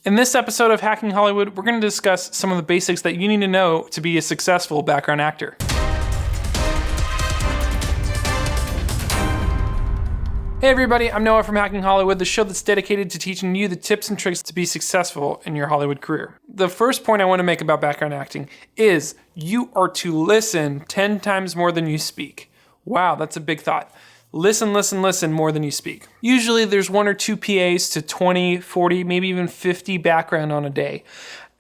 In this episode of Hacking Hollywood, we're going to discuss some of the basics that you need to know to be a successful background actor. Hey everybody, I'm Noah from Hacking Hollywood, the show that's dedicated to teaching you the tips and tricks to be successful in your Hollywood career. The first point I want to make about background acting is you are to listen 10 times more than you speak. Wow, that's a big thought. Listen more than you speak. Usually there's 1 or 2 PAs to 20, 40, maybe even 50 background on a day.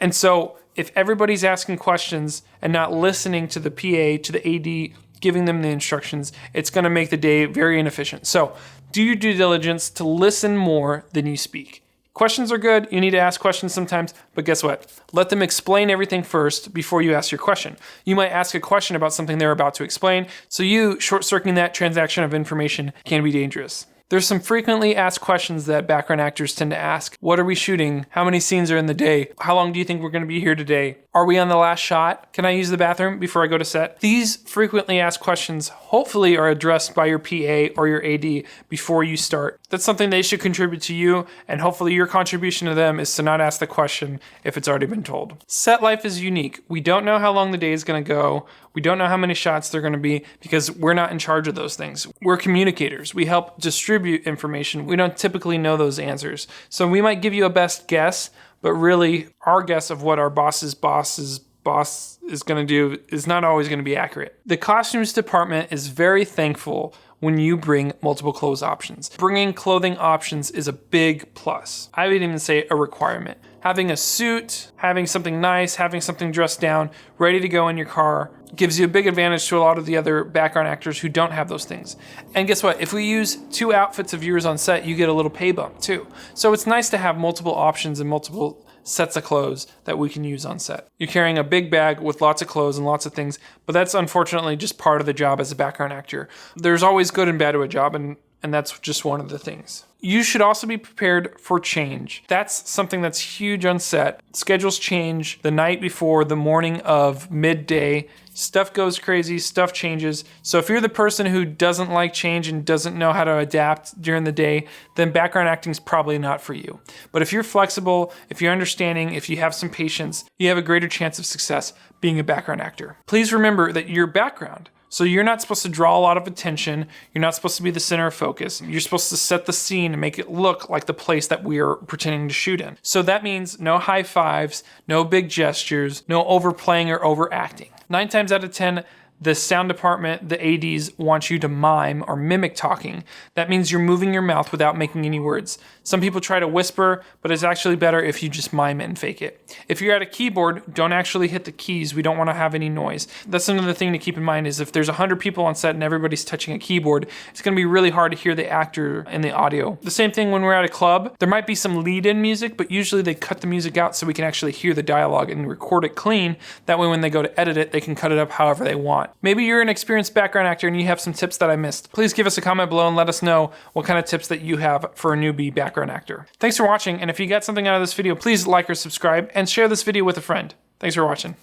And so if everybody's asking questions and not listening to the PA, to the AD, giving them the instructions, it's going to make the day very inefficient. So do your due diligence to listen more than you speak. Questions are good. You need to ask questions sometimes, but guess what? Let them explain everything first before you ask your question. You might ask a question about something they're about to explain, so you short-circuiting that transaction of information can be dangerous. There's some frequently asked questions that background actors tend to ask. What are we shooting? How many scenes are in the day? How long do you think we're going to be here today? Are we on the last shot? Can I use the bathroom before I go to set? These frequently asked questions hopefully are addressed by your PA or your AD before you start. That's something they should contribute to you, and hopefully your contribution to them is to not ask the question if it's already been told. Set life is unique. We don't know how long the day is going to go. We don't know how many shots they're going to be because we're not in charge of those things. We're communicators. We help distribute information. We don't typically know those answers. So we might give you a best guess, but really our guess of what our boss's boss is going to do is not always going to be accurate. The costumes department is very thankful when you bring multiple clothes options. Bringing clothing options is a big plus. I would even say a requirement. Having a suit, having something nice, having something dressed down, ready to go in your car gives you a big advantage to a lot of the other background actors who don't have those things. And guess what? If we use 2 outfits of yours on set, you get a little pay bump too. So it's nice to have multiple options and multiple sets of clothes that we can use on set. You're carrying a big bag with lots of clothes and lots of things, but that's unfortunately just part of the job as a background actor. There's always good and bad to a job, and that's just one of the things. You should also be prepared for change. That's something that's huge on set. Schedules change the night before, the morning of, midday. Stuff goes crazy, stuff changes. So if you're the person who doesn't like change and doesn't know how to adapt during the day, then background acting is probably not for you. But if you're flexible, if you're understanding, if you have some patience, you have a greater chance of success being a background actor. Please remember that your background. So you're not supposed to draw a lot of attention. You're not supposed to be the center of focus. You're supposed to set the scene and make it look like the place that we are pretending to shoot in. So that means no high fives, no big gestures, no overplaying or overacting. 9 times out of 10, the sound department, the ADs want you to mime or mimic talking. That means you're moving your mouth without making any words. Some people try to whisper, but it's actually better if you just mime it and fake it. If you're at a keyboard, don't actually hit the keys. We don't want to have any noise. That's another thing to keep in mind is if there's 100 people on set and everybody's touching a keyboard, it's going to be really hard to hear the actor in the audio. The same thing when we're at a club. There might be some lead-in music, but usually they cut the music out so we can actually hear the dialogue and record it clean. That way when they go to edit it, they can cut it up however they want. Maybe you're an experienced background actor and you have some tips that I missed. Please give us a comment below and let us know what kind of tips that you have for a newbie background actor. Thanks for watching, and if you got something out of this video, please like or subscribe and share this video with a friend. Thanks for watching.